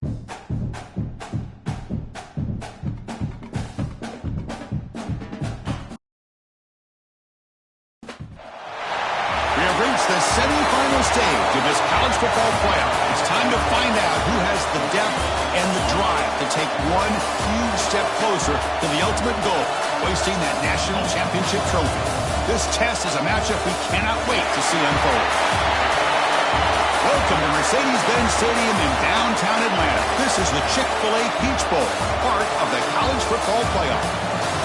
We have reached the semifinal stage of this college football playoff. It's time to find out who has the depth and the drive to take one huge step closer to the ultimate goal, hoisting that national championship trophy. This test is a matchup we cannot wait to see unfold. Welcome to Mercedes-Benz Stadium in downtown Atlanta. This is the Chick-fil-A Peach Bowl, part of the college football playoff.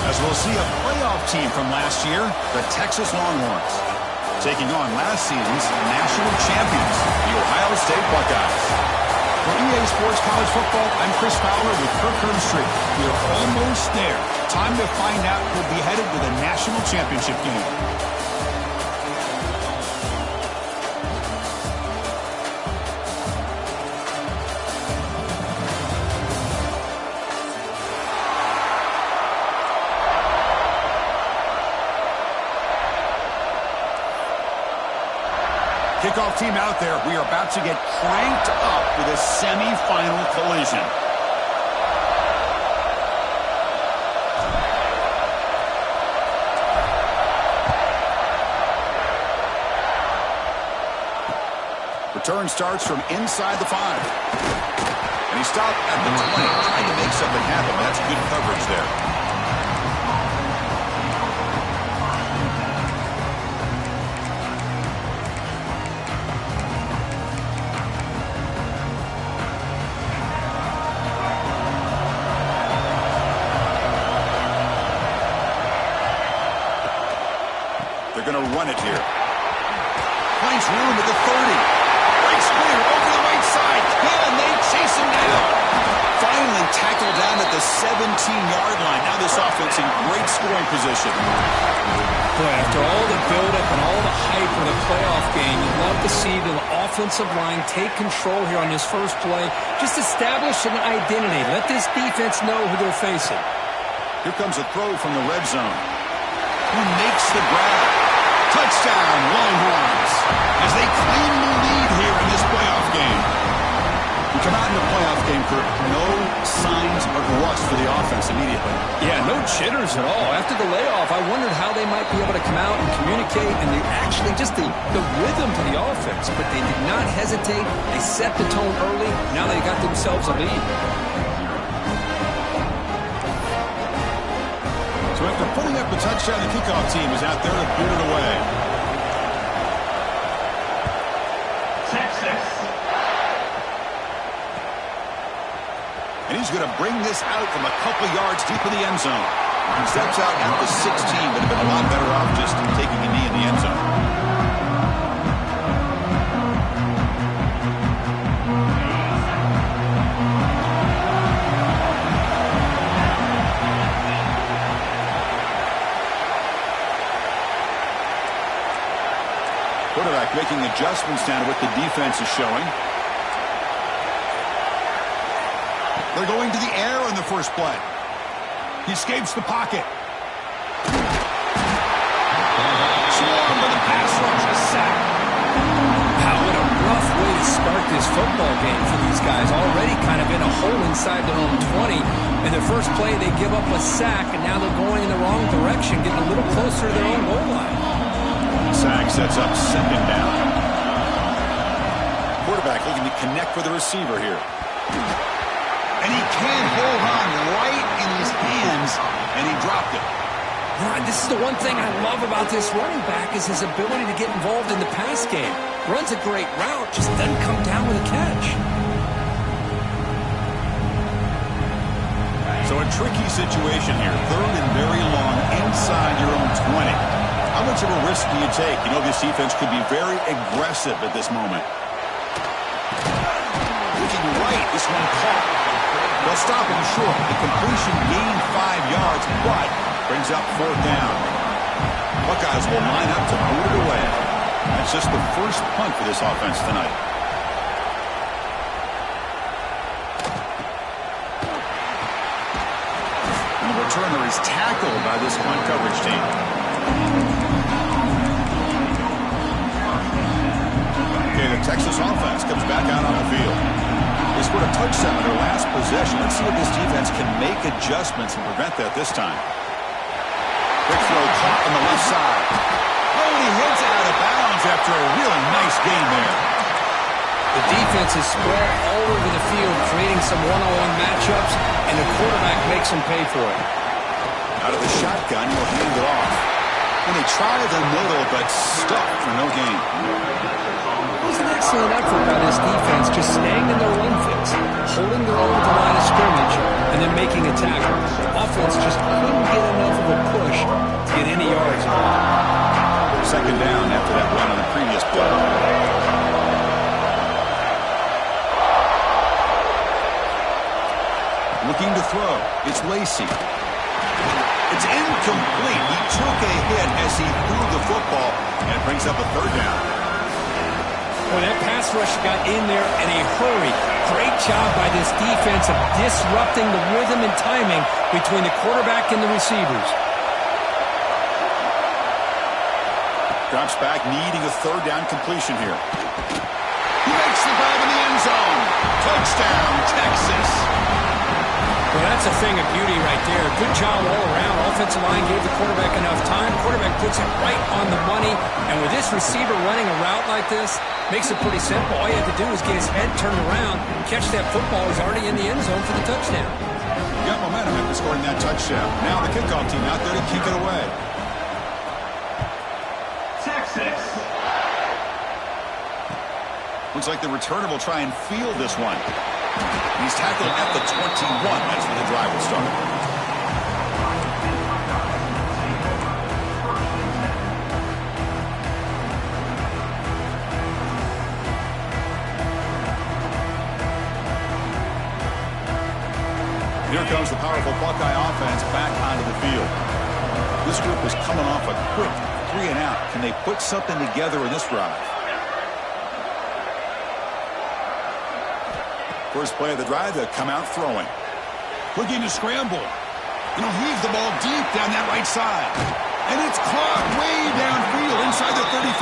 As we'll see a playoff team from last year, the Texas Longhorns, taking on last season's national champions, the Ohio State Buckeyes. For EA Sports College Football, I'm Chris Fowler with Kirk Herbstreit. We're almost there. Time to find out who'll be headed to the national championship game. Kickoff team out there. We are about to get cranked up with a semifinal collision. Return starts from inside the 5. And he stopped at the 20, trying to make something happen. That's good coverage there. They're going to run it here. Finds room at the 30. Breaks clear over the right side. Can they chase him down? Finally tackled down at the 17-yard line. Now this offense in great scoring position. Boy, after all the buildup and all the hype of the playoff game, you'd love to see the offensive line take control here on this first play. Just establish an identity. Let this defense know who they're facing. Here comes a throw from the red zone. Who makes the grab? Touchdown, Longhorns, as they claim the lead here in this playoff game. We come out in the playoff game, Kirk. No signs of rust for the offense immediately. Yeah, no jitters at all. After the layoff, I wondered how they might be able to come out and communicate and actually just the rhythm to the offense. But they did not hesitate. They set the tone early. Now they got themselves a lead. So after putting up a touchdown, the kickoff team is out there to boot it away. And he's going to bring this out from a couple yards deep in the end zone. He steps out at the 16, but have been a lot better off just taking a knee in the end zone. Quarterback making adjustments down to what the defense is showing. They're going to the air on the first play. He escapes the pocket. Swarmed by the pass rush, a sack. Wow, what a rough way to start this football game for these guys. Already kind of in a hole inside their own 20. And their first play, they give up a sack, and now they're going in the wrong direction, getting a little closer to their own goal line. Sack sets up second down. Quarterback looking to connect with the receiver here. And he can't hold on right in his hands, and he dropped it. This is the one thing I love about this running back is his ability to get involved in the pass game. Runs a great route, just doesn't come down with a catch. So a tricky situation here. Third and very long inside your own 20. How much of a risk do you take? You know this defense could be very aggressive at this moment. Looking right, this one caught. They'll stop him short. The completion gained 5 yards, but brings up fourth down. Buckeyes will line up to boot it away. That's just the first punt for this offense tonight. And the returner is tackled by this punt coverage team. Okay, the Texas offense comes back out on the field. They scored a touchdown in their last possession. Let's see if this defense can make adjustments and prevent that this time. Quick throw caught on the left side. Oh, and he heads out of bounds after a really nice gain there. The defense is spread all over the field, creating some one-on-one matchups, and the quarterback makes them pay for it. Out of the shotgun, he'll hand it off. And they try the middle, but stuck for no gain. It was an excellent effort by this defense, just staying in their run fits, holding their own at the line of scrimmage, and then making a tackle. Offense just couldn't get enough of a push to get any yards. Second down after that run on the previous play. Looking to throw. It's Lacy. It's incomplete. He took a hit as he threw the football, and it brings up a third down. Well, that pass rush got in there in a hurry. Great job by this defense of disrupting the rhythm and timing between the quarterback and the receivers. Drops back, needing a third down completion here. He makes the grab in the end zone. Touchdown, Texas. Well, that's a thing of beauty right there. Good job all around. Offensive line gave the quarterback enough time. Quarterback puts it right on the money. And with this receiver running a route like this, makes it pretty simple. All you have to do is get his head turned around, catch that football. He's already in the end zone for the touchdown. Got momentum after scoring that touchdown. Now the kickoff team out there to kick it away. Texas. Looks like the returner will try and field this one. He's tackled at the 21. That's where the drive will start. Here comes the powerful Buckeye offense back onto the field. This group is coming off a quick 3-and-out. Can they put something together in this drive? First play of the drive, they'll come out throwing. Looking to scramble. And he'll heave the ball deep down that right side. And it's caught way downfield inside the 35.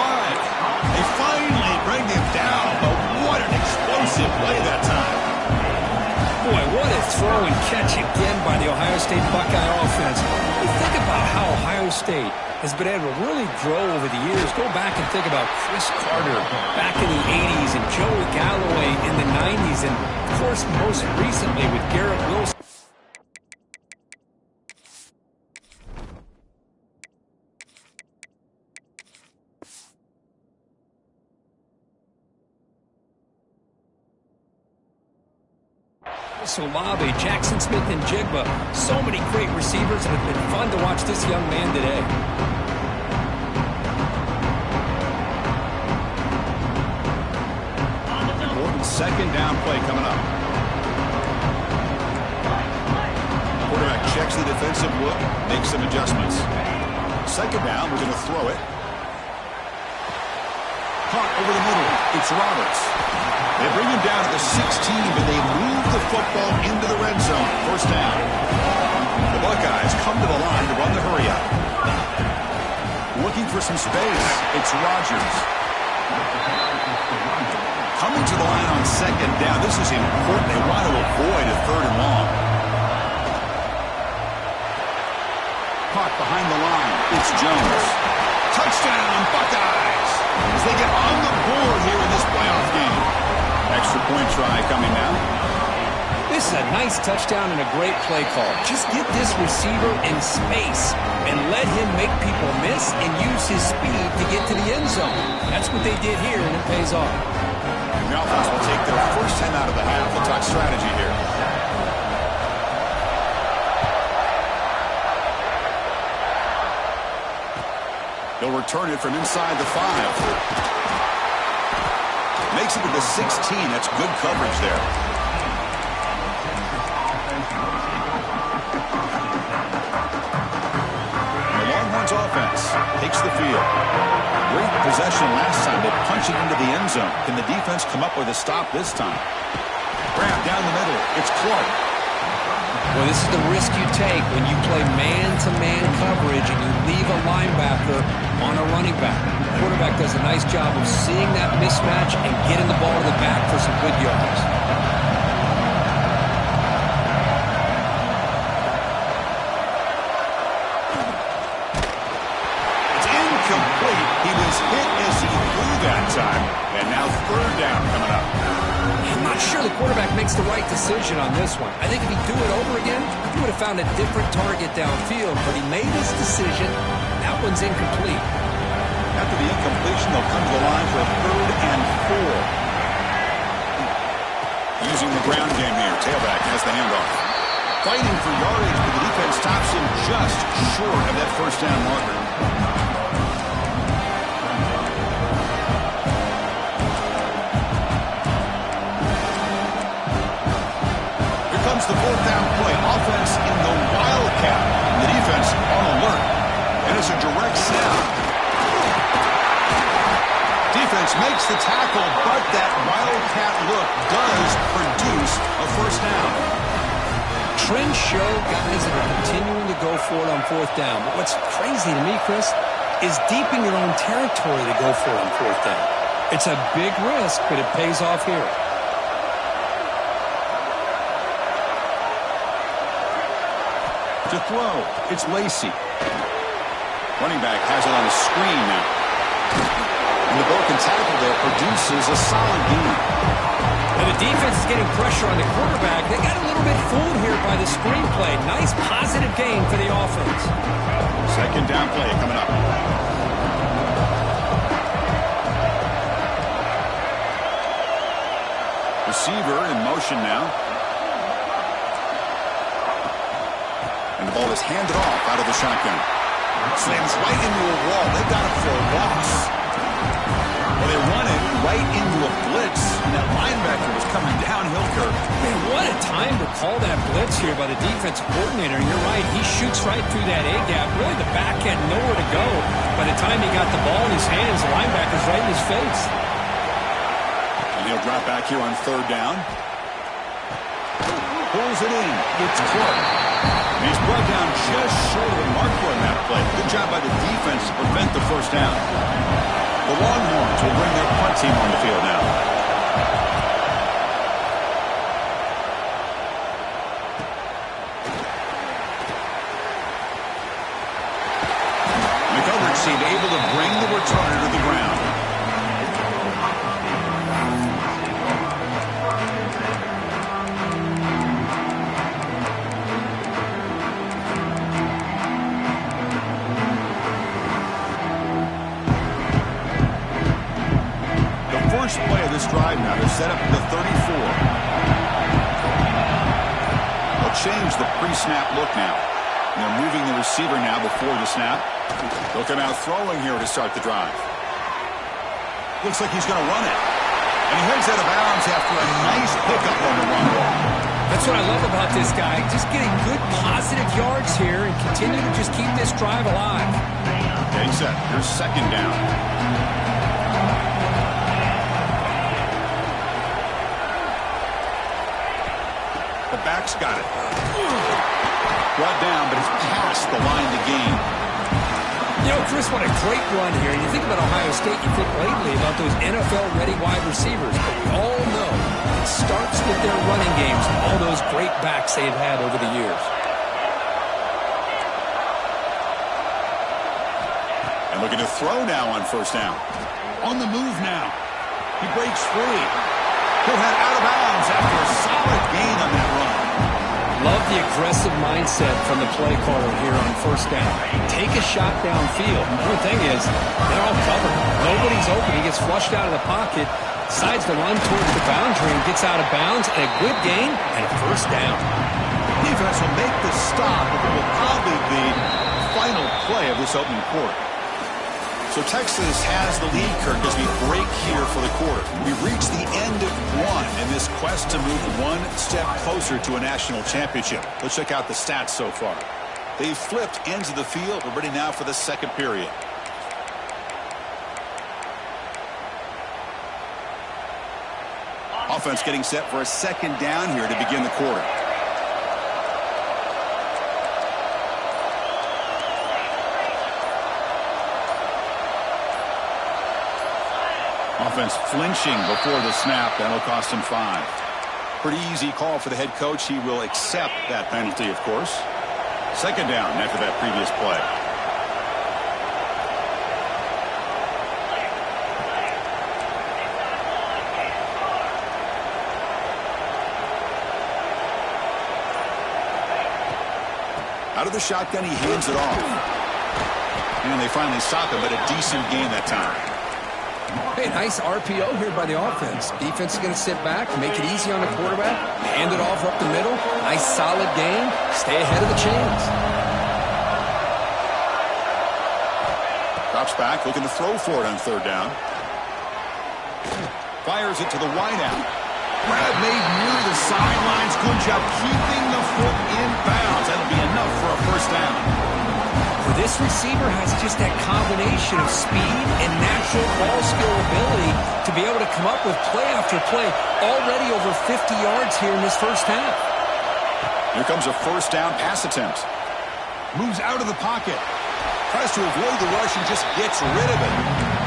They finally bring him down, but what an explosive play that time. Boy, what a throw and catch again by the Ohio State Buckeye offense. You think about how Ohio State has been able to really grow over the years. Go back and think about Chris Carter back in the 80s and Joey Galloway in the 90s. And, of course, most recently with Garrett Wilson. Olave, Jackson Smith, and Jigba. So many great receivers, and it's been fun to watch this young man today. Important second down play coming up. Quarterback checks the defensive look, makes some adjustments. Second down, we're going to throw it. Caught over the middle. It's Roberts. They bring him down to the 16, but they move the football into the red zone. First down. The Buckeyes come to the line to run the hurry-up. Looking for some space. It's Rodgers. Coming to the line on second down. This is important. They want to avoid a third and long. Caught behind the line. It's Jones. Touchdown, Buckeyes! As they get on the board here in this playoff game. Extra point try coming now. This is a nice touchdown and a great play call. Just get this receiver in space and let him make people miss and use his speed to get to the end zone. That's what they did here, and it pays off. The offense will take their first 10 out of the half. They'll talk strategy here. They'll return it from inside the 5. Makes it to the 16. That's good coverage there. The Longhorns offense takes the field. Great possession last time. They punch it into the end zone. Can the defense come up with a stop this time? Grab down the middle. It's Clark. Well, this is the risk you take when you play man-to-man coverage and you leave a linebacker on a running back. The quarterback does a nice job of seeing that mismatch and getting the ball to the back for some good yards. quarterback makes the right decision on this one. I think if he'd do it over again, he would have found a different target downfield, but he made his decision. That one's incomplete. After the incompletion, they'll come to the line for a 3rd and 4. Using the ground game here. Tailback has the handoff. Fighting for yardage, but the defense stops him just short of that first down marker. Here comes the 4th down play. Offense in the wildcat. The defense on alert. And it's a direct snap. Defense makes the tackle, but that wildcat look does produce a first down. Trends show guys that are continuing to go for it on 4th down. But what's crazy to me, Chris, is deep in your own territory to go for it on 4th down. It's a big risk, but it pays off here. To throw, it's Lacy. Running back has it on the screen now. And the broken tackle there produces a solid gain. And the defense is getting pressure on the quarterback. They got a little bit fooled here by the screenplay. Nice positive gain for the offense. 2nd down play coming up. Receiver in motion now. And the ball is handed off out of the shotgun. Slams right into a wall. They got it for a loss. Well, they run it right into a blitz, and that linebacker was coming downhill, Kirk. Man, what a time to call that blitz here by the defensive coordinator. You're right, he shoots right through that A-gap. Really, the back had nowhere to go. By the time he got the ball in his hands, the linebacker's right in his face. And he'll drop back here on 3rd down. Pulls it in. It's Clark. And he's brought down just short of the marker on that play. Good job by the defense to prevent the first down. The Longhorns will bring their punt team on the field now. The coverage team able to bring the returner to the ground. First play of this drive now. They're set up at the 34. They'll change the pre-snap look now. And they're moving the receiver now before the snap. They'll come out throwing here to start the drive. Looks like he's going to run it. And he heads out of bounds after a nice pickup on the run ball. That's what I love about this guy. Just getting good positive yards here and continue to just keep this drive alive. Okay, set. Here's 2nd down. The back's got it. Brought down, but it's past the line to gain. You know, Chris, what a great run here. You think about Ohio State, you think lately about those NFL-ready wide receivers. But we all know it starts with their running games and all those great backs they've had over the years. And looking to throw now on 1st down. On the move now. He breaks free. He'll head out of bounds after a solid gain on that run. Love the aggressive mindset from the play caller here on 1st down. Take a shot downfield. The thing is, they're all covered. Nobody's open. He gets flushed out of the pocket, decides to run towards the boundary and gets out of bounds, and a good gain and a 1st down. Defense will make the stop, but it will probably be the final play of this opening quarter. So Texas has the lead, Kirk, as we break here for the quarter. We reach the end of one in this quest to move one step closer to a national championship. Let's check out the stats so far. They've flipped ends of the field. We're ready now for the 2nd period. Offense getting set for a 2nd down here to begin the quarter. Offense flinching before the snap. That'll cost him 5. Pretty easy call for the head coach. He will accept that penalty, of course. 2nd down after that previous play. Out of the shotgun, he hands it off. And they finally stop him, but a decent gain that time. Hey, nice RPO here by the offense. Defense is going to sit back, make it easy on the quarterback, hand it off up the middle. Nice solid gain. Stay ahead of the chains. Drops back, looking to throw for it on third down. Fires it to the wideout. Grab made near the sidelines. Good job keeping the foot in bounds. That'll be enough for a first down. This receiver has just that combination of speed and natural ball skill ability to be able to come up with play after play. Already over 50 yards here in this first half. Here comes a first down pass attempt. Moves out of the pocket. Tries to avoid the rush and just gets rid of it.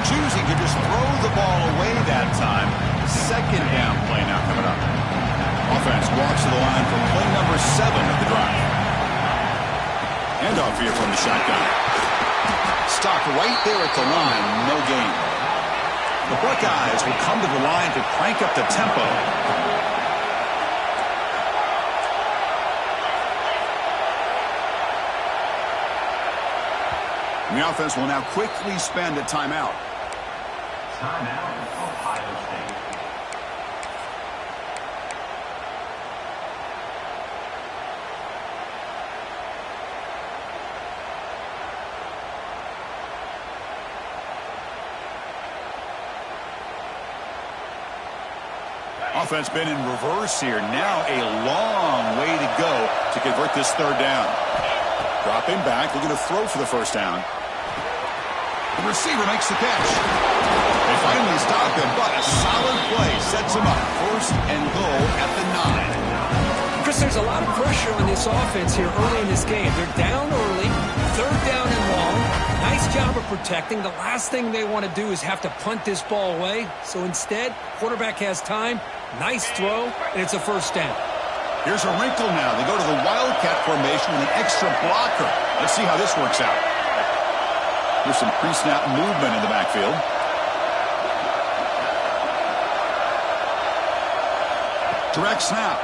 Choosing to just throw the ball away that time. Second down play now coming up. Offense walks to the line for play number 7 of the drive. Handoff here from the shotgun. Stopped right there at the line. No gain. The Buckeyes will come to the line to crank up the tempo. And the offense will now quickly spend a timeout. Timeout, Ohio State. Offense been in reverse here. Now a long way to go to convert this third down. Dropping back, looking to throw for the first down. The receiver makes the catch. They finally stop him, but a solid play sets him up. First and goal at the 9. Chris, there's a lot of pressure on this offense here early in this game. They're down early, third down and long. Nice job of protecting. The last thing they want to do is have to punt this ball away. So instead, quarterback has time. Nice throw, and it's a first down. Here's a wrinkle now. They go to the Wildcat formation with an extra blocker. Let's see how this works out. There's some pre-snap movement in the backfield. Direct snap.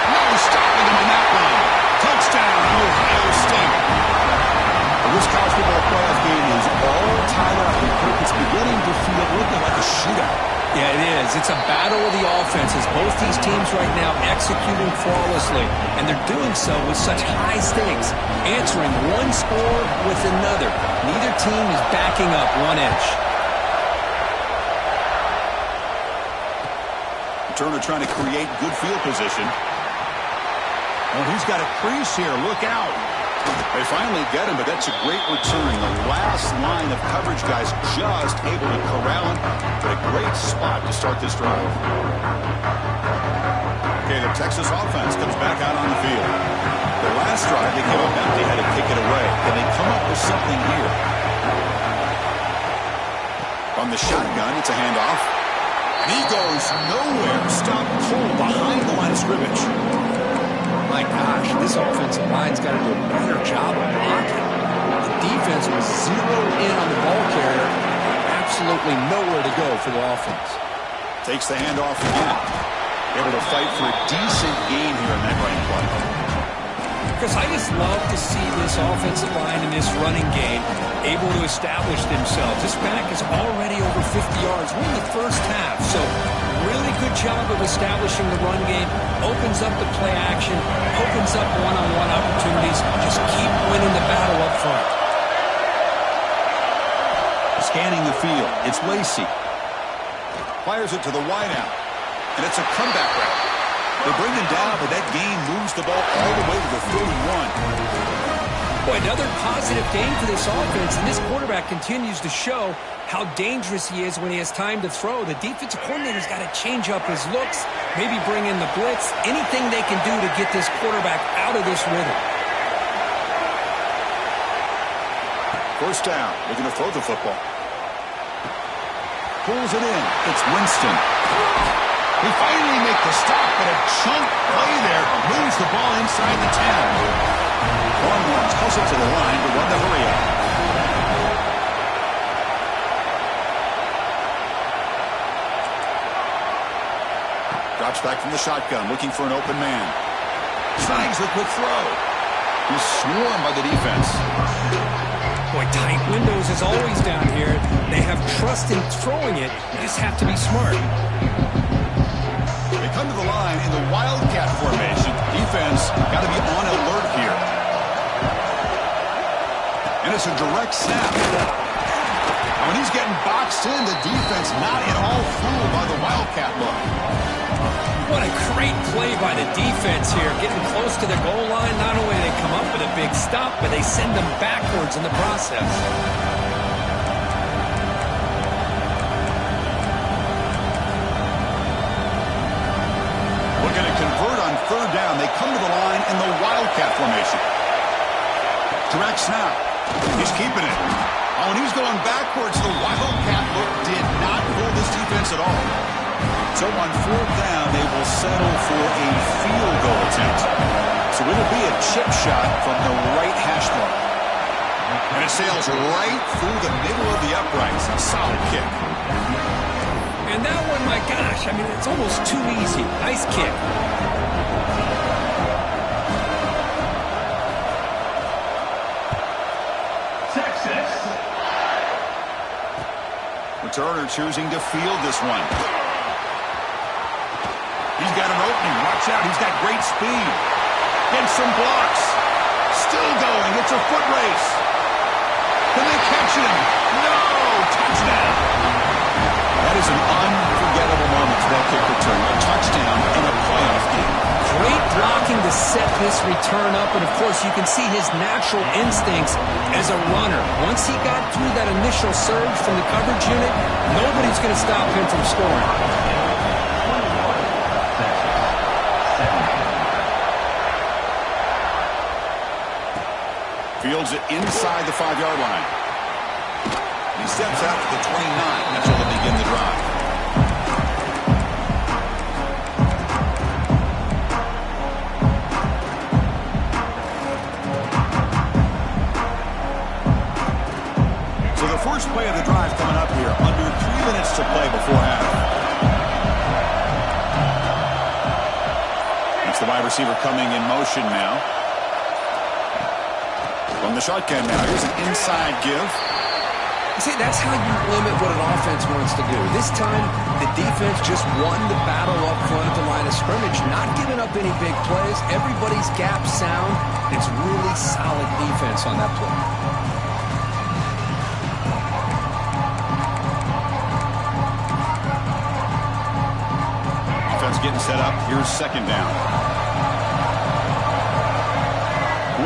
No stopping him in that one. Touchdown, Ohio State. This college football playoff game is all tied up, and it's beginning to feel looking like a shootout. Yeah, it is. It's a battle of the offenses. Both these teams right now executing flawlessly, and they're doing so with such high stakes, answering one score with another. Neither team is backing up 1 inch. Turner trying to create good field position. Well, he's got a crease here. Look out. They finally get him, but that's a great return. The last line of coverage guys just able to corral him. But a great spot to start this drive. Okay, the Texas offense comes back out on the field. The last drive, they came up empty, had to kick it away. Can they come up with something here? On the shotgun, it's a handoff. And he goes nowhere. Stop cold behind the line of scrimmage. My gosh, this offensive line's got to do a better job of blocking. The defense was zeroed in on the ball carrier. Absolutely nowhere to go for the offense. Takes the handoff again. Able to fight for a decent gain here in that running play. Because I just love to see this offensive line in this running game able to establish themselves. This back is already over 50 yards. We're in the first half, so really good job of establishing the run game. Opens up the play action, opens up one-on-one opportunities. Just keep winning the battle up front. Scanning the field, it's Lacey. Fires it to the wideout, and it's a comeback route. They bring him down, but that gain moves the ball all the way to the 31. Boy, another positive game for this offense, and this quarterback continues to show how dangerous he is when he has time to throw. The defensive coordinator's got to change up his looks, maybe bring in the blitz, anything they can do to get this quarterback out of this rhythm. First down, looking to throw the football. Pulls it in. It's Winston. They finally make the stop, but a chunk play there moves the ball inside the 10. Longhorns hustle to the line to run the hurry up. Drops back from the shotgun, looking for an open man. Snags the quick throw. He's swarmed by the defense. Boy, tight windows is always down here. They have trust in throwing it. They just have to be smart. They come to the line in the Wildcat formation. Defense got to be on alert here. And it's a direct snap. And when he's getting boxed in, the defense not at all fooled by the Wildcat look. What a great play by the defense here. Getting close to the goal line, not only do they come up with a big stop, but they send them backwards in the process. Looking to convert on third down. They come to the line in the Wildcat formation. Direct snap. He's keeping it. Oh, and he's going backwards. The Wildcat look did not fool this defense at all. So on fourth down, they will settle for a field goal attempt. So it'll be a chip shot from the right hash mark. And it sails right through the middle of the uprights. A solid kick. And that one, my gosh, I mean, it's almost too easy. Nice kick. Texas. Returner choosing to field this one. He's got an opening. Watch out. He's got great speed. Gets some blocks. Still going. It's a foot race. Can they catch him? No! Touchdown. That is an unforgettable moment for that kick return. A touchdown in a playoff game. Great blocking to set this return up, and of course you can see his natural instincts as a runner. Once he got through that initial surge from the coverage unit, nobody's going to stop him from scoring. Fields it inside the 5-yard line. He steps out to the 29. That's where they begin the drive. So the first play of the drive coming up here. Under 3 minutes to play before half. That's the wide receiver coming in motion now. From the shotgun now, here's an inside give. See, that's how you limit what an offense wants to do. This time, the defense just won the battle up front at the line of scrimmage, not giving up any big plays. Everybody's gap sound. It's really solid defense on that play. Defense getting set up. Here's second down.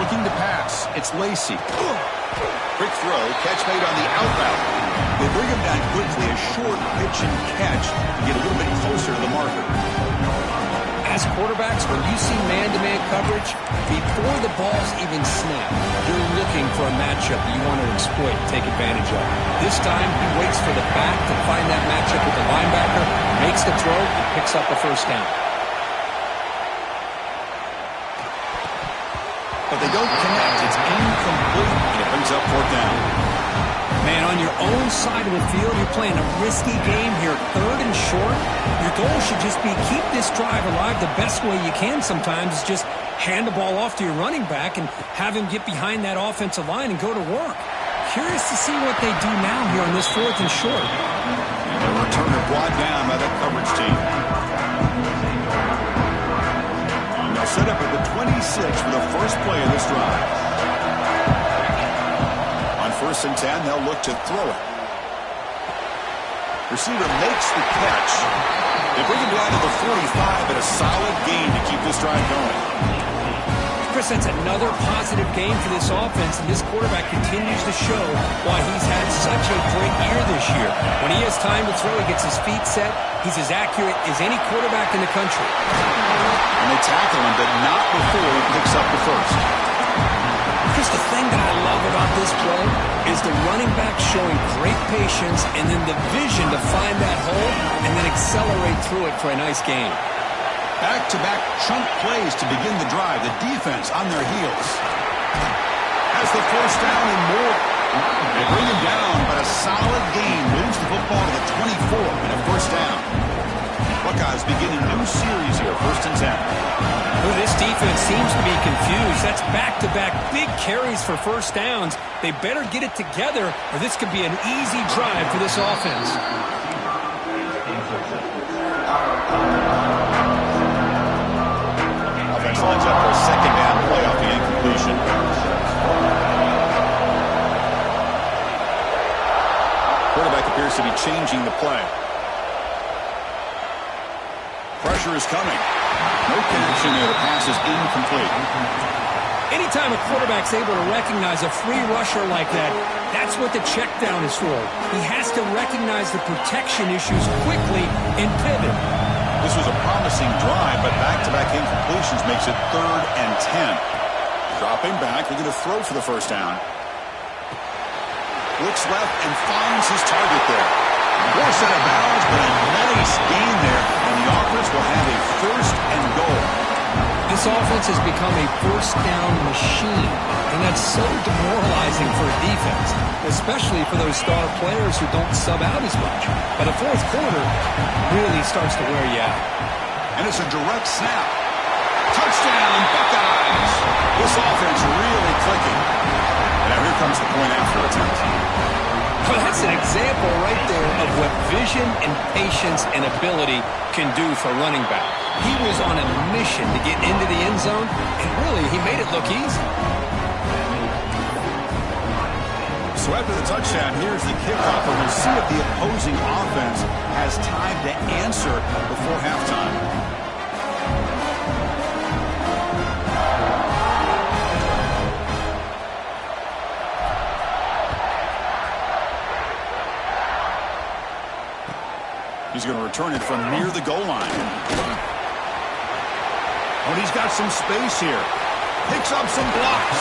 Looking to pass. It's Lacy. Quick throw. Catch made on the out route. They bring him down quickly. A short pitch and catch to get a little bit closer to the marker. As quarterbacks, when you see man-to-man coverage, before the ball's even snapped, you're looking for a matchup that you want to exploit, take advantage of. This time, he waits for the back to find that matchup with the linebacker, makes the throw, and picks up the first down. But they don't connect. It's incomplete, and it brings up fourth down. Man, on your own side of the field, you're playing a risky game here, third and short. Your goal should just be keep this drive alive the best way you can sometimes is just hand the ball off to your running back and have him get behind that offensive line and go to work. Curious to see what they do now here on this fourth and short. And the returner brought down by the coverage team. They'll set up at the 26 for the first play of this drive. On 1st and 10, they'll look to throw it. Receiver makes the catch. They bring him down to the 45 at a solid gain to keep this drive going. Chris, that's another positive game for this offense, and this quarterback continues to show why he's had such a great year this year. When he has time to throw, he gets his feet set. He's as accurate as any quarterback in the country. And they tackle him, but not before he picks up the first. Chris, the thing that I love about this play is the running back showing great patience and then the vision to find that hole and then accelerate through it for a nice gain. Back-to-back chunk plays to begin the drive. The defense on their heels. Has the first down and more. They bring him down, but a solid gain moves the football to the 24 and a first down. What Buckeyes begin a new series here, 1st and 10. Well, this defense seems to be confused. That's back-to-back big carries for first downs. They better get it together, or this could be an easy drive for this offense. Offense lines up for a 2nd down play off the incompletion. Quarterback appears to be changing the play. Pressure is coming. No connection there. The pass is incomplete. Anytime a quarterback's able to recognize a free rusher like that, that's what the check down is for. He has to recognize the protection issues quickly and pivot. This was a promising drive, but back-to-back incompletions makes it 3rd and 10. Dropping back, looking to throw for the first down. Looks left and finds his target there. Forced out of bounds, but a nice gain there, and the offense will have a 1st and goal. This offense has become a first down machine, and that's so demoralizing for a defense, especially for those star players who don't sub out as much. By the 4th quarter, really starts to wear you out. And it's a direct snap. Touchdown, Buckeyes! This offense really clicking. And now here comes the point after attempt. Well, that's an example right there of what vision and patience and ability can do for running back. He was on a mission to get into the end zone, and really, he made it look easy. So after the touchdown, here's the kickoff, and we'll see if the opposing offense has time to answer before halftime. He's going to return it from near the goal line. Oh, and he's got some space here. Picks up some blocks.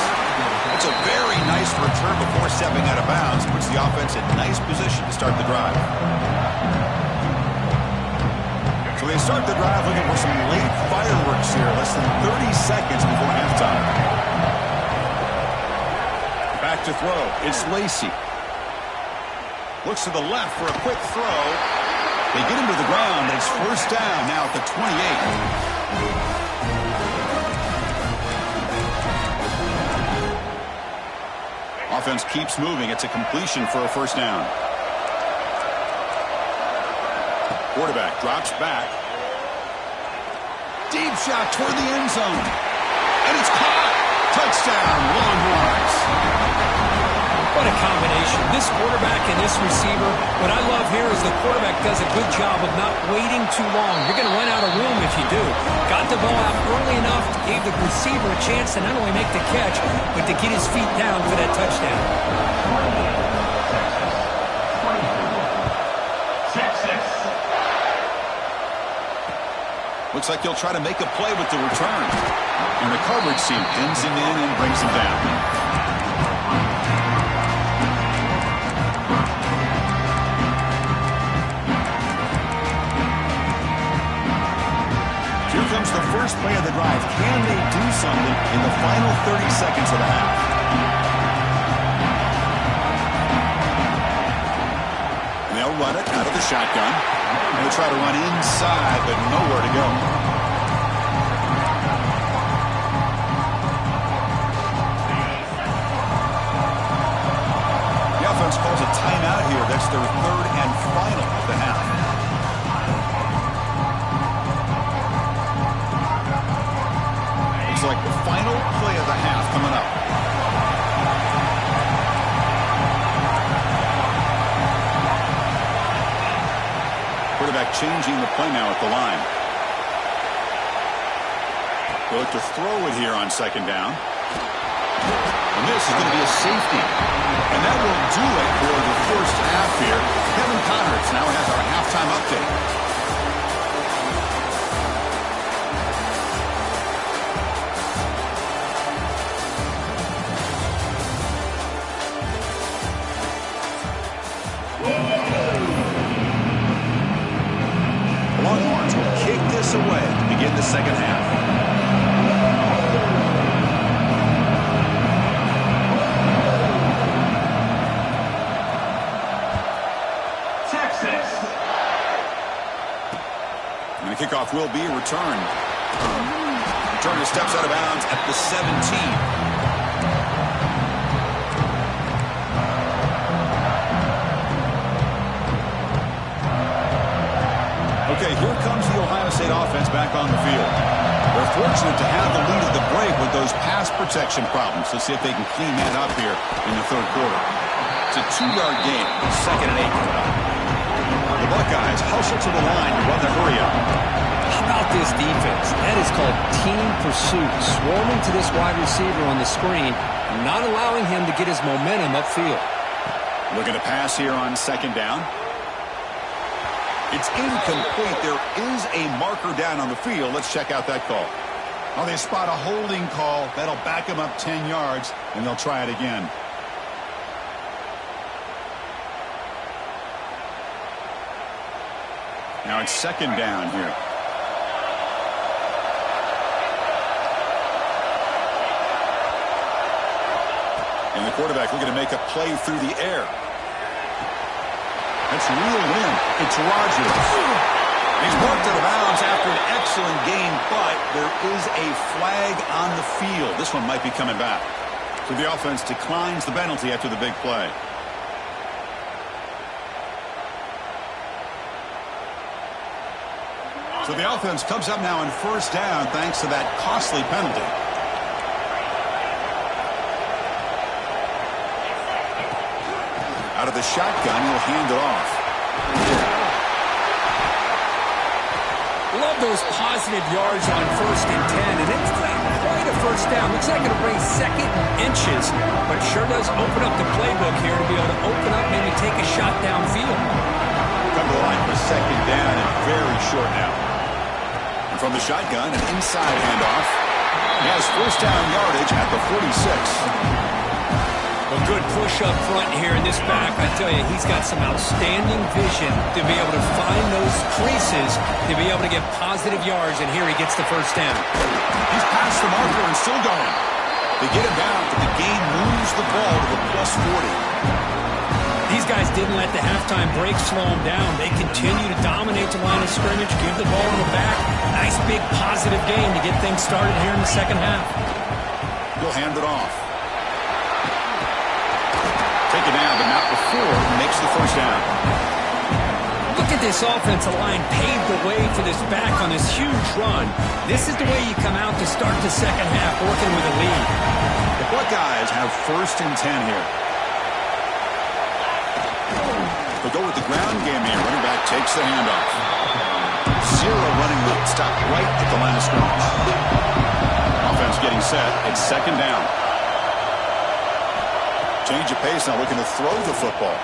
It's a very nice return before stepping out of bounds. Puts the offense in nice position to start the drive. So they start the drive looking for some late fireworks here. Less than 30 seconds before halftime. Back to throw. It's Lacy. Looks to the left for a quick throw. They get him to the ground, and it's first down now at the 28. Offense keeps moving. It's a completion for a first down. Quarterback drops back. Deep shot toward the end zone. And it's caught. Touchdown, Longhorns. What a combination. This quarterback and this receiver, what I love here is the quarterback does a good job of not waiting too long. You're going to run out of room if you do. Got the ball out early enough, gave the receiver a chance to not only make the catch, but to get his feet down for that touchdown. Looks like he'll try to make a play with the return. And the coverage team pins him in and brings him down. Here comes the first play of the drive. Can they do something in the final 30 seconds of the half? And they'll run it out of the shotgun. And they'll try to run inside, but nowhere to go. The offense calls a timeout here. That's their 3rd and final of the half. Like the final play of the half coming up. Quarterback changing the play now at the line. They'll look to throw it here on 2nd down. And this is going to be a safety. And that will do it for the first half here. Kevin Connerts now has our halftime update. Longhorns will kick this away to begin the second half. And the kickoff will be returned. Return steps out of bounds at the 17. Okay, here comes the Ohio State offense back on the field. They're fortunate to have the lead at the break with those pass protection problems. Let's see if they can clean that up here in the third quarter. It's a 2-yard gain. 2nd and 8 coming up. The Buckeyes hustle to the line to run the hurry up. How about this defense? That is called team pursuit. Swarming to this wide receiver on the screen, not allowing him to get his momentum upfield. Looking to pass here on 2nd down. It's incomplete. There is a marker down on the field. Let's check out that call. Oh, they spot a holding call. That'll back them up 10 yards, and they'll try it again. Now it's 2nd down here. And the quarterback looking to make a play through the air. That's reeled in. It's Rodgers. He's marked out of bounds after an excellent game, but there is a flag on the field. This one might be coming back. So the offense declines the penalty after the big play. So the offense comes up now on 1st down thanks to that costly penalty. Out of the shotgun, he'll hand it off. Love those positive yards on 1st and 10, and it's not quite a 1st down. Looks like it'll bring 2nd inches, but it sure does open up the playbook here to be able to open up, maybe take a shot downfield. Come to the line for 2nd down and very short now. And from the shotgun, an inside handoff. He has 1st down yardage at the 46. A good push up front here in this back. I tell you, he's got some outstanding vision to be able to find those creases, to be able to get positive yards, and here he gets the 1st down. He's past the marker and still going. They get him down, but the game moves the ball to the plus 40. These guys didn't let the halftime break slow them down. They continue to dominate the line of scrimmage, give the ball in the back. Nice big positive game to get things started here in the 2nd half. He'll hand it off. Take it down, but not before he makes the 1st down. Look at this offensive line paved the way for this back on this huge run. This is the way you come out to start the 2nd half, working with a lead. The Buckeyes have 1st and 10 here. They'll go with the ground game here. Running back takes the handoff. 0 running route. Stop right at the line of scrimmage. Offense getting set. It's 2nd down. Change of pace now, looking to throw the football.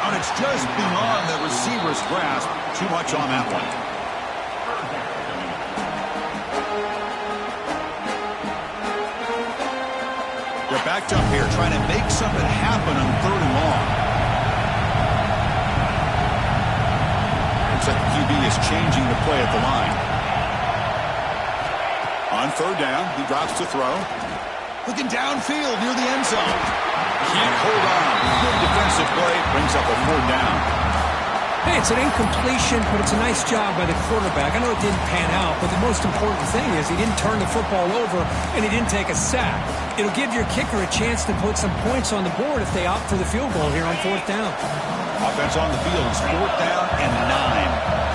And it's just beyond the receiver's grasp. Too much on that one. They're backed up here, trying to make something happen on 3rd and long. Looks like the QB is changing the play at the line. On 3rd down, he drops to throw. Looking downfield near the end zone. Can't hold on. Good defensive play. Brings up a 4th down. Hey, it's an incompletion, but it's a nice job by the quarterback. I know it didn't pan out, but the most important thing is he didn't turn the football over and he didn't take a sack. It'll give your kicker a chance to put some points on the board if they opt for the field goal here on 4th down. Offense on the field is 4th down and 9.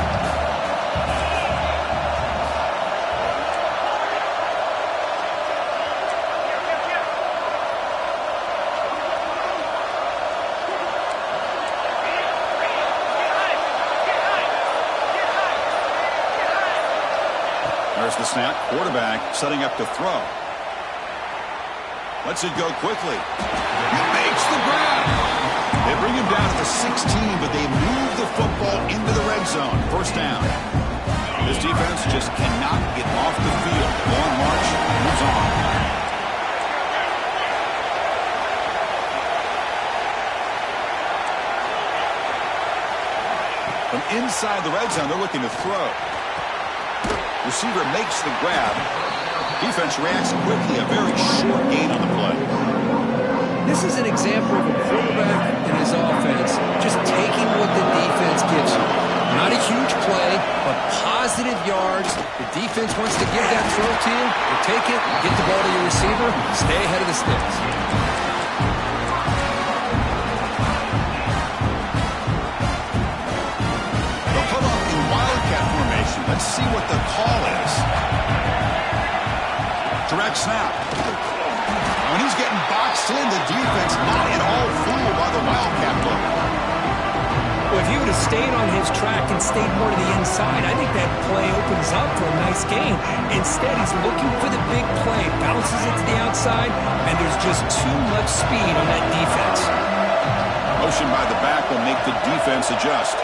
There's the snap. Quarterback setting up to throw. Lets it go quickly. He makes the grab. They bring him down at the 16, but they move the football into the red zone. 1st down. This defense just cannot get off the field. Long march moves on. From inside the red zone, they're looking to throw. Receiver makes the grab. Defense reacts quickly. A very short gain on the play. This is an example of a quarterback and his offense just taking what the defense gives you. Not a Defense wants to give that throw to you. You take it, get the ball to your receiver, stay ahead of the sticks. They'll come up in wildcat formation. Let's see what the call is. Direct snap. When he's getting boxed in, the defense not at all fooled by the wildcat look. Well, if he would have stayed on his track and stayed more to the inside, I think that play opens up for a nice game. Instead, he's looking for the big play, bounces it to the outside, and there's just too much speed on that defense. Motion by the back will make the defense adjust.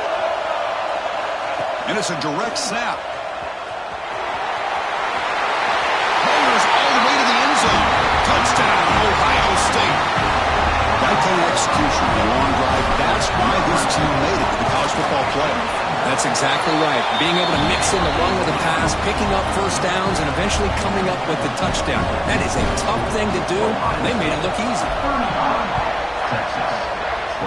And it's a direct snap. Motors all the way to the end zone. Touchdown, Ohio State. That kind of execution, the long drive, that's why this team made it to the college football playoff. That's exactly right. Being able to mix in the run with the pass, picking up first downs, and eventually coming up with the touchdown. That is a tough thing to do. They made it look easy. Texas,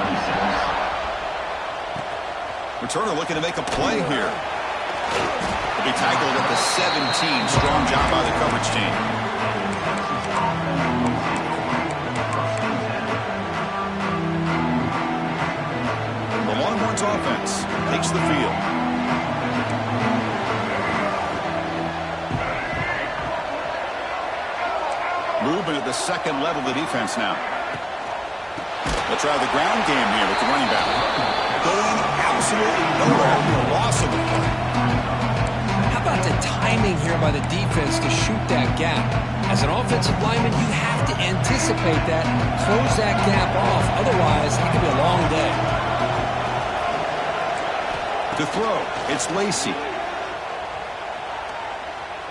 26. Returner looking to make a play here. He'll be tackled at the 17. Strong job by the coverage team. The Longhorns offense takes the field. Movement at the second level of the defense now. They'll try the ground game here with the running back. Going absolutely nowhere. A loss of the play. How about the timing here by the defense to shoot that gap? As an offensive lineman, you have to anticipate that, close that gap off. Otherwise, it could be a long day. To throw, it's Lacy.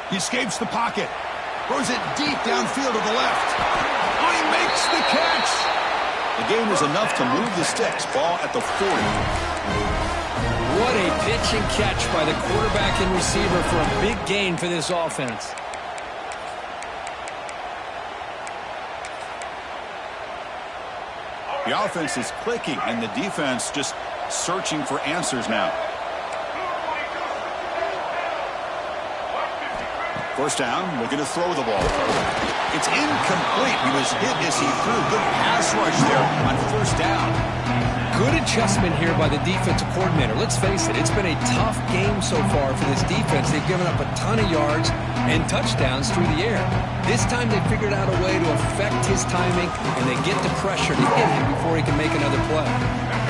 He escapes the pocket. Throws it deep downfield to the left. Oh, he makes the catch. The gain was enough to move the sticks. Ball at the 40. What a pitch and catch by the quarterback and receiver for a big gain for this offense. The offense is clicking, and the defense just searching for answers now. First down, looking to throw the ball. It's incomplete. He was hit as he threw. Good pass rush there on first down. Good adjustment here by the defensive coordinator. Let's face it, it's been a tough game so far for this defense. They've given up a ton of yards and touchdowns through the air. This time they figured out a way to affect his timing, and they get the pressure to hit him before he can make another play.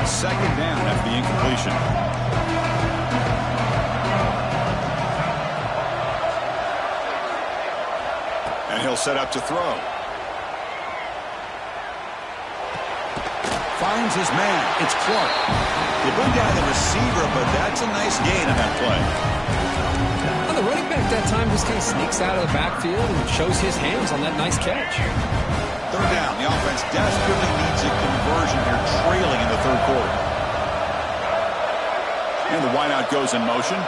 Second down after the incompletion. And he'll set up to throw. Finds his man. It's Clark. They bring down the receiver, but that's a nice gain on that play. Well, the running back that time just kind of sneaks out of the backfield and shows his hands on that nice catch. Third down. The offense desperately needs a conversion here, trailing in the third quarter. And the wideout goes in motion.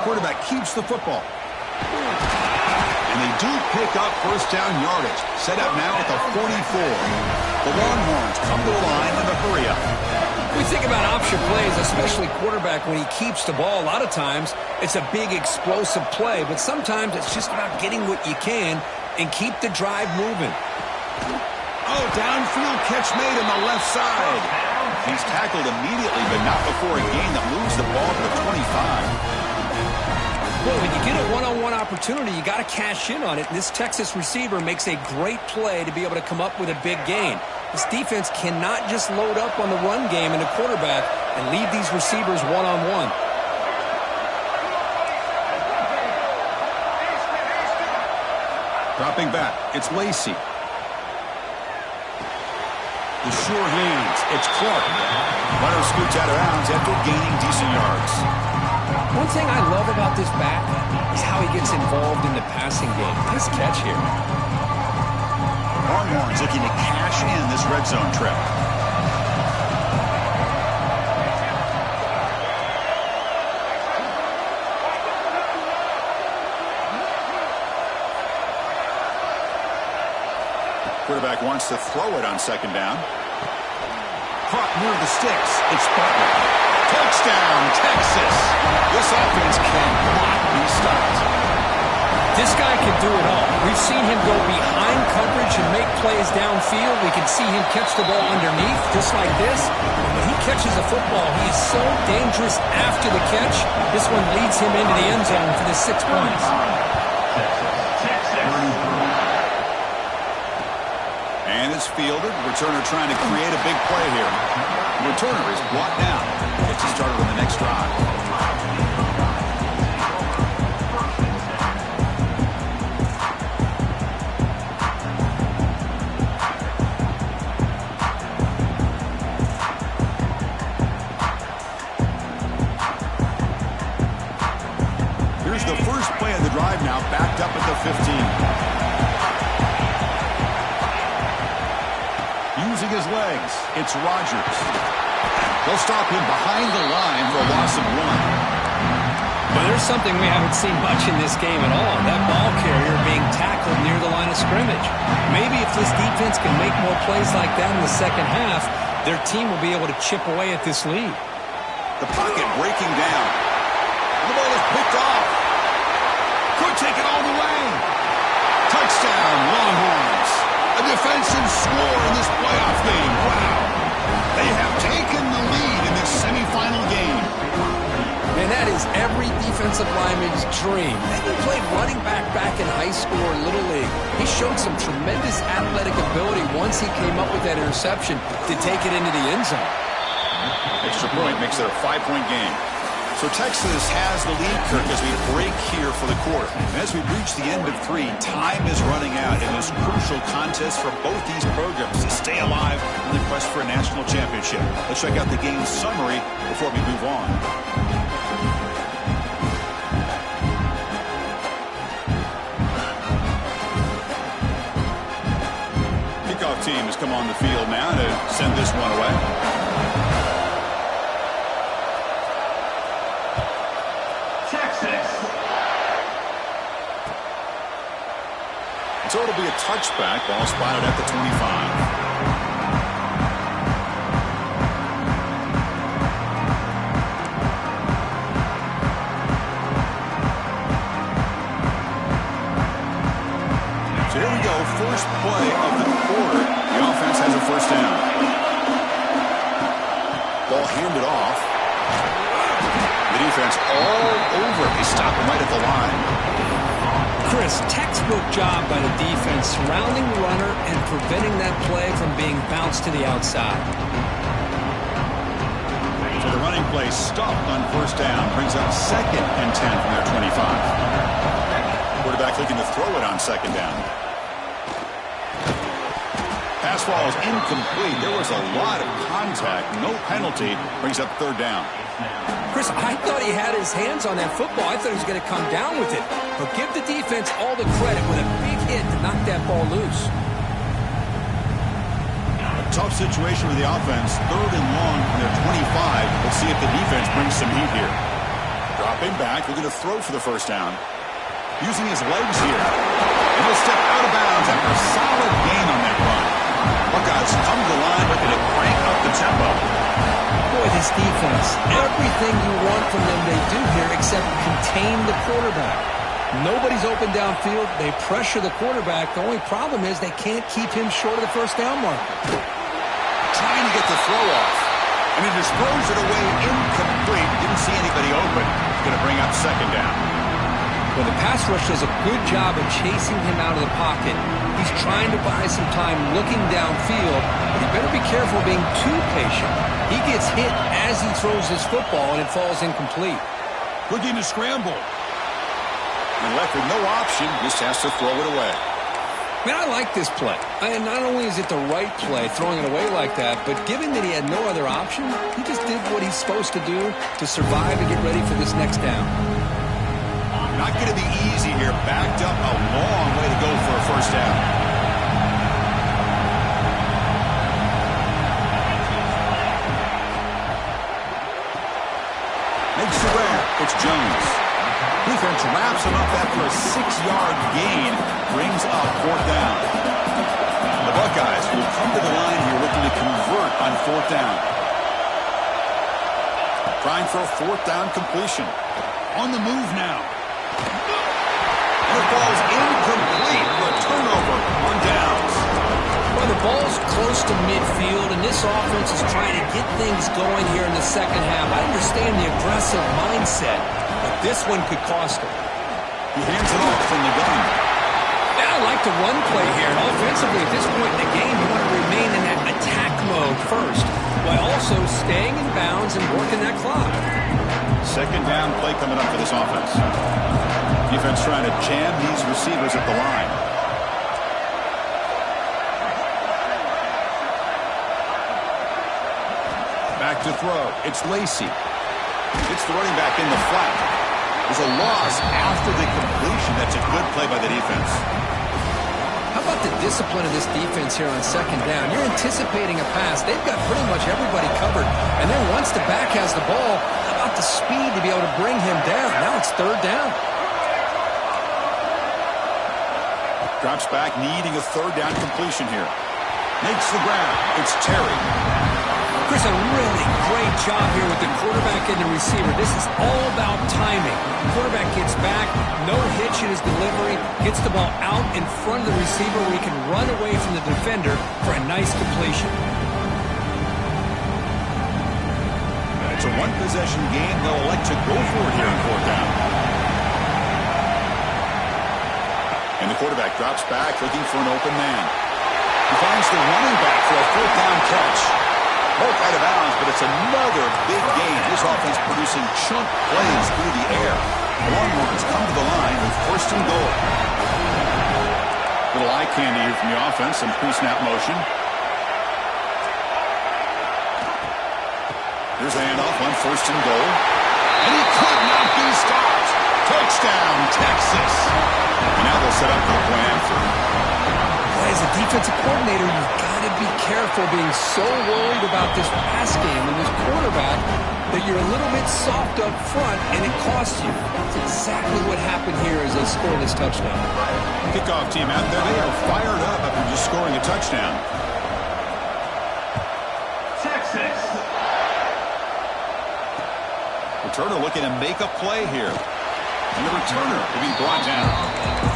Quarterback keeps the football. And they do pick up first down yardage. Set up now at the 44. The Longhorns come to the line in a hurry up. We think about option plays, especially quarterback, when he keeps the ball. A lot of times, it's a big explosive play, but sometimes it's just about getting what you can and keep the drive moving. Oh, downfield catch made on the left side. He's tackled immediately, but not before a gain that moves the ball to the 25. Well, when you get a one-on-one opportunity, you got to cash in on it. And this Texas receiver makes a great play to be able to come up with a big gain. This defense cannot just load up on the run game and the quarterback and leave these receivers one-on-one. Dropping back, it's Lacy. The sure hands, it's Clark. Runner scoots out of bounds after gaining decent yards. One thing I love about this back is how he gets involved in the passing game. Nice catch here. Longhorns looking to cash in this red zone trip. Quarterback wants to throw it on second down. caught near the sticks. It's Butler. Touchdown, Texas. This offense cannot be stopped. This guy can do it all. We've seen him go behind coverage and make plays downfield. We can see him catch the ball underneath, just like this. And when he catches a football, he is so dangerous after the catch. This one leads him into the end zone for the 6 points. And it's fielded. Returner trying to create a big play here. The returner is brought down. Gets you started on the next drive. Here's the first play of the drive now, backed up at the 15. Using his legs, it's Rodgers. They'll stop him behind the line for a loss of 1. But there's something we haven't seen much in this game at all. That ball carrier being tackled near the line of scrimmage. Maybe if this defense can make more plays like that in the second half, their team will be able to chip away at this lead. The pocket breaking down. The ball is picked off. Could take it all the way. Touchdown, Longhorns. A defensive score in this playoff game. Wow. They have taken the lead in this semifinal game. And that is every defensive lineman's dream. And he played running back in high school or Little League. He showed some tremendous athletic ability once he came up with that interception to take it into the end zone. Extra point makes it a 5-point game. So Texas has the lead, Kirk, as we break here for the quarter. And as we reach the end of 3, time is running out in this crucial contest for both these programs to stay alive in the quest for a national championship. Let's check out the game summary before we move on. Kickoff team has come on the field now to send this one away. So it'll be a touchback. Ball spotted at the 25. So here we go. First play of the quarter. The offense has a first down. Ball handed off. The defense all over. They stop him right at the line. Chris, textbook job by the defense surrounding the runner and preventing that play from being bounced to the outside. So the running play stopped on first down. Brings up 2nd and 10 from their 25. Quarterback looking to throw it on 2nd down. Pass ball is incomplete. There was a lot of contact. No penalty. Brings up 3rd down. Chris, I thought he had his hands on that football. I thought he was going to come down with it. But give the defense all the credit with a big hit to knock that ball loose. A tough situation for the offense. 3rd and long from their 25. Let's see if the defense brings some heat here. Dropping back, looking to throw for the first down. Using his legs here. And he'll step out of bounds after a solid gain on that run. Buckeyes come to the line looking to crank up the tempo. Boy, this defense, everything you want from them they do here except contain the quarterback. Nobody's open downfield. They pressure the quarterback. The only problem is they can't keep him short of the first down marker. Trying to get the throw off. And he just throws it away incomplete. Didn't see anybody open. It's going to bring up 2nd down. Well, the pass rush does a good job of chasing him out of the pocket. He's trying to buy some time looking downfield, but he better be careful being too patient. He gets hit as he throws his football, and it falls incomplete. Looking to scramble. And left with no option, just has to throw it away. Man, I like this play. And not only is it the right play, throwing it away like that, but given that he had no other option, he just did what he's supposed to do to survive and get ready for this next down. Not going to be easy here. Backed up a long way to go for a first down. Makes the grab. It's Jones. Defense wraps him up after a 6-yard gain. Brings up 4th down. The Buckeyes will come to the line here looking to convert on 4th down. trying for a fourth down completion. On the move now. And it falls incomplete for a turnover on downs. Well, the ball's close to midfield, and this offense is trying to get things going here in the second half. I understand the aggressive mindset, but this one could cost him. He hands it off from the gun. Yeah, I like the run play here. And offensively, at this point in the game, you want to remain in that attack mode first, while also staying in bounds and working that clock. Second down play coming up for this offense. Defense trying to jam these receivers at the line. Back to throw. It's Lacy. It's the running back in the flat. There's a loss after the completion. That's a good play by the defense. How about the discipline of this defense here on second down? You're anticipating a pass. They've got pretty much everybody covered. And then once the back has the ball, how about the speed to be able to bring him down? Now it's third down. Drops back, needing a third down completion here. Makes the grab. It's Terry. Chris, a really great job here with the quarterback and the receiver. This is all about timing. Quarterback gets back, no hitch in his delivery, gets the ball out in front of the receiver where he can run away from the defender for a nice completion. It's a one-possession game. They'll elect to go for it here in fourth down. And the quarterback drops back, looking for an open man. He finds the running back for a fourth down catch. Both out of bounds, but it's another big gain. This offense producing chunk plays through the air. The Longhorns come to the line with first and goal. Little eye candy here from the offense, some pre-snap motion. Here's a handoff on first and goal. And he could not be stopped. Touchdown, Texas. And now they'll set up for the play action. As a defensive coordinator, you've got to be careful being so worried about this pass game and this quarterback that you're a little bit soft up front and it costs you. That's exactly what happened here as they score this touchdown. Kickoff team out there, they are fired up after just scoring a touchdown. Texas. Returner looking to make a play here. And the returner will be brought down.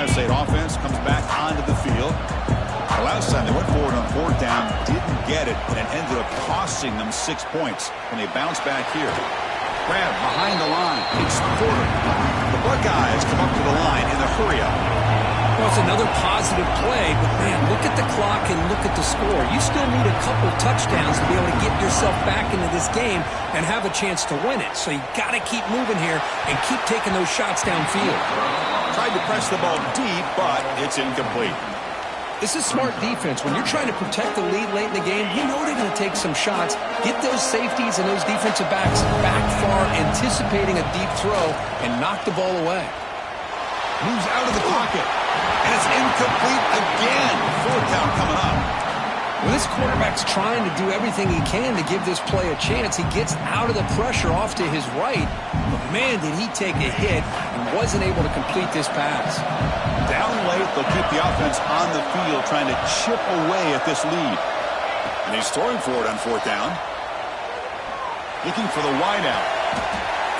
State offense comes back onto the field. The last time they went forward on fourth down, didn't get it, and it ended up costing them 6 points. And they bounce back here. Grab behind the line. It's Porter. The Buckeyes come up to the line in the hurry-up. Well, it's another positive play, but man, look at the clock and look at the score. You still need a couple touchdowns to be able to get yourself back into this game and have a chance to win it. So you got to keep moving here and keep taking those shots downfield. Tried to press the ball deep, but it's incomplete. This is smart defense. When you're trying to protect the lead late in the game, you know they're going to take some shots. Get those safeties and those defensive backs back far, anticipating a deep throw, and knock the ball away. Moves out of the pocket. And it's incomplete again. Fourth down coming up. Well, this quarterback's trying to do everything he can to give this play a chance. He gets out of the pressure off to his right. But, man, did he take a hit and wasn't able to complete this pass. Down late, they'll keep the offense on the field trying to chip away at this lead. And he's throwing for it on fourth down. Looking for the wideout.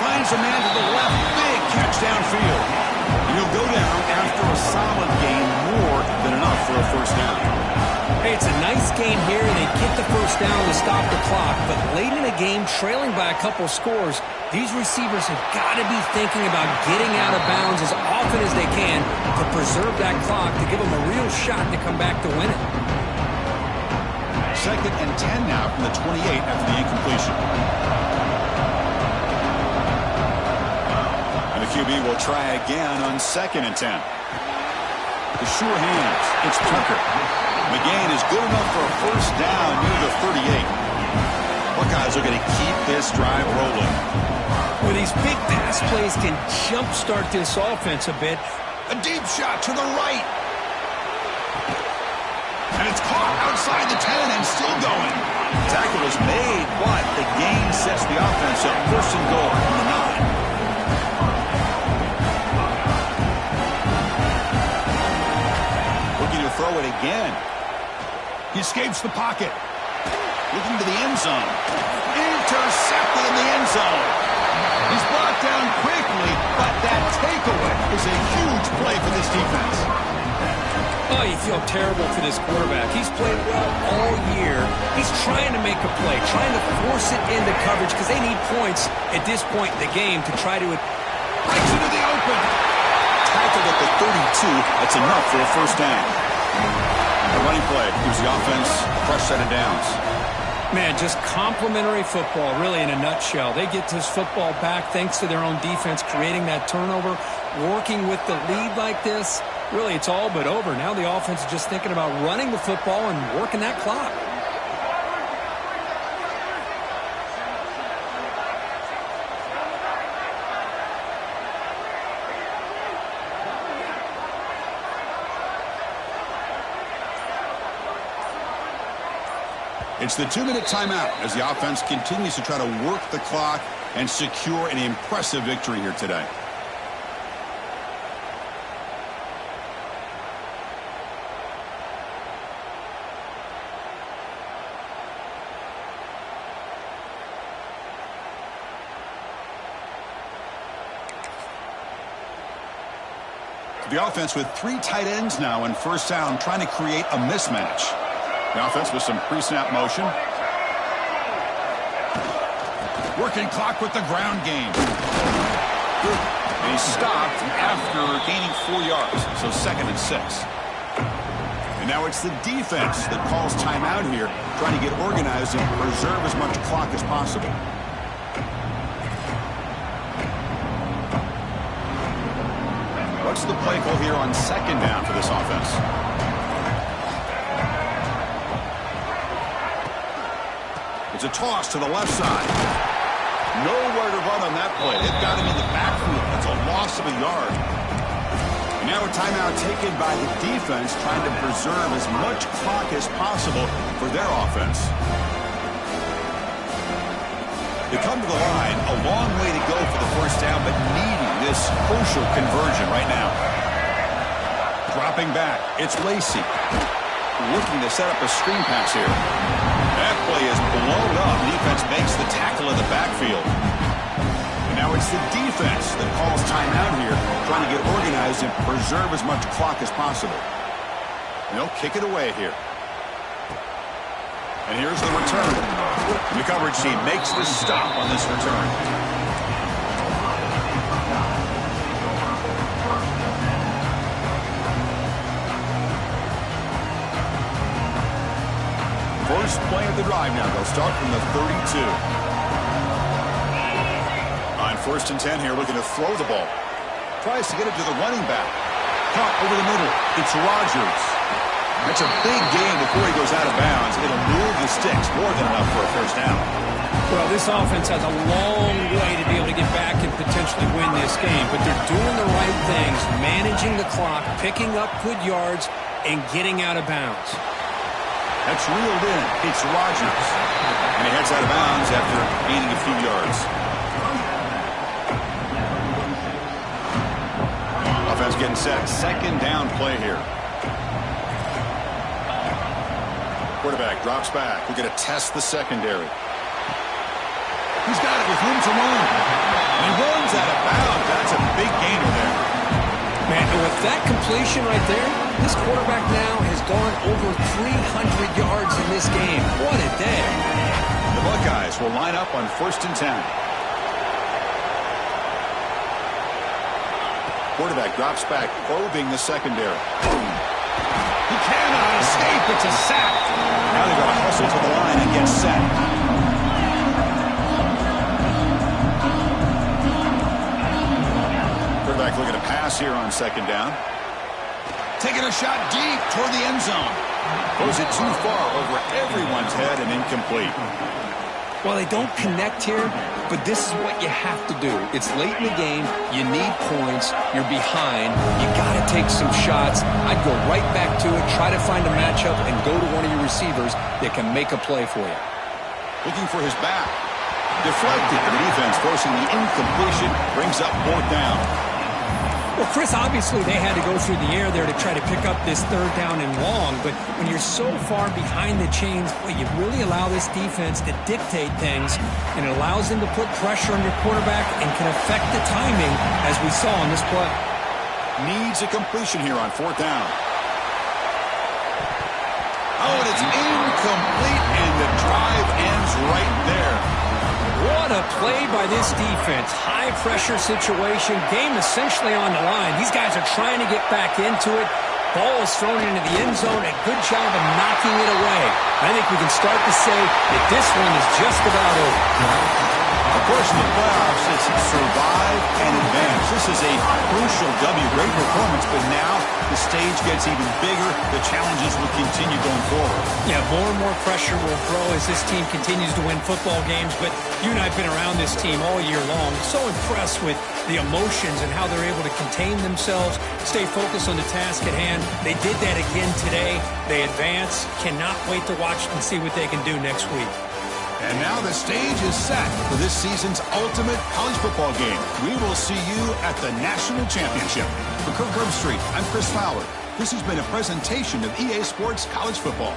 Finds a man to the left. Big catch downfield. And he'll go down after a solid gain, more than enough for a first down. Hey, it's a nice game here, and they get the first down to stop the clock. But late in the game, trailing by a couple scores, these receivers have got to be thinking about getting out of bounds as often as they can to preserve that clock, to give them a real shot to come back to win it. 2nd and 10 now from the 28 after the incompletion. And the QB will try again on 2nd and 10. The sure hands. It's Tucker. McGain is good enough for a first down near the 38. Buckeyes are going to keep this drive rolling. Well, these big pass plays can jumpstart this offense a bit. A deep shot to the right. And it's caught outside the 10 and still going. Tackle is made, but the gain sets the offense up. First and goal from the 9. Looking to throw it again. He escapes the pocket. Looking to the end zone. Intercepted in the end zone. He's brought down quickly, but that takeaway is a huge play for this defense. Oh, you feel terrible for this quarterback. He's played well all year. He's trying to make a play, trying to force it into coverage because they need points at this point in the game to try to... Breaks into the open. Tackled at the 32. That's enough for a first down. A running play gives the offense a fresh set of downs. Man, just complimentary football, really, in a nutshell. They get this football back thanks to their own defense, creating that turnover, working with the lead like this. Really, it's all but over. Now the offense is just thinking about running the football and working that clock. It's the 2-minute timeout as the offense continues to try to work the clock and secure an impressive victory here today. The offense with 3 tight ends now in first down, trying to create a mismatch. The offense with some pre-snap motion. Working clock with the ground game. And he stopped after gaining 4 yards, so 2nd and 6. And now it's the defense that calls timeout here, trying to get organized and preserve as much clock as possible. What's the play call here on 2nd down for this offense? It's a toss to the left side. Nowhere to run on that play. They've got him in the backfield. That's a loss of a yard. And now a timeout taken by the defense, trying to preserve as much clock as possible for their offense. They come to the line, a long way to go for the first down, but needing this crucial conversion right now. Dropping back, it's Lacy. Looking to set up a screen pass here. That play is blown up. Defense makes the tackle in the backfield. And now it's the defense that calls timeout here, trying to get organized and preserve as much clock as possible. And they'll kick it away here. And here's the return. And the coverage team makes the stop on this return. First play of the drive now. They'll start from the 32. On 1st and 10 here, looking to throw the ball. Tries to get it to the running back. Caught over the middle. It's Rodgers. That's a big gain before he goes out of bounds. It'll move the sticks more than enough for a first down. Well, this offense has a long way to be able to get back and potentially win this game, but they're doing the right things, managing the clock, picking up good yards, and getting out of bounds. That's reeled in. It's Rodgers. And he heads out of bounds after gaining a few yards. Offense getting set. 2nd down play here. Quarterback drops back. We're going to test the secondary. He's got it with room to run. And he runs out of bounds. That's a big gainer there. Man, and with that completion right there, this quarterback now has gone over 300 yards in this game. What a day. The Buckeyes will line up on 1st and 10. Quarterback drops back, probing the secondary. He cannot escape. It's a sack. Now they've got to hustle to the line and get set. Quarterback looking to pass here on 2nd down. Taking a shot deep toward the end zone. Goes it too far over everyone's head and incomplete. Well, they don't connect here, but this is what you have to do. It's late in the game. You need points. You're behind. You got to take some shots. I'd go right back to it, try to find a matchup, and go to one of your receivers that can make a play for you. Looking for his back. Deflected, and the defense forcing the incompletion, brings up 4th down. Well, Chris, obviously they had to go through the air there to try to pick up this 3rd down and long, but when you're so far behind the chains, boy, you really allow this defense to dictate things, and it allows them to put pressure on your quarterback and can affect the timing, as we saw on this play. Needs a completion here on 4th down. Oh, and it's incomplete, and the drive ends right there. What a play by this defense. High-pressure situation. Game essentially on the line. These guys are trying to get back into it. Ball is thrown into the end zone. A good job of knocking it away. I think we can start to say that this one is just about over. Of course, in the playoffs, it's survive and advance. This is a crucial W. Great performance, but now the stage gets even bigger. The challenges will continue going forward. Yeah, more and more pressure will grow as this team continues to win football games, but you and I have been around this team all year long. So impressed with the emotions and how they're able to contain themselves, stay focused on the task at hand. They did that again today. They advance. Cannot wait to watch and see what they can do next week. And now the stage is set for this season's ultimate college football game. We will see you at the National Championship. For Kirk Herbstreit, I'm Chris Fowler. This has been a presentation of EA Sports College Football.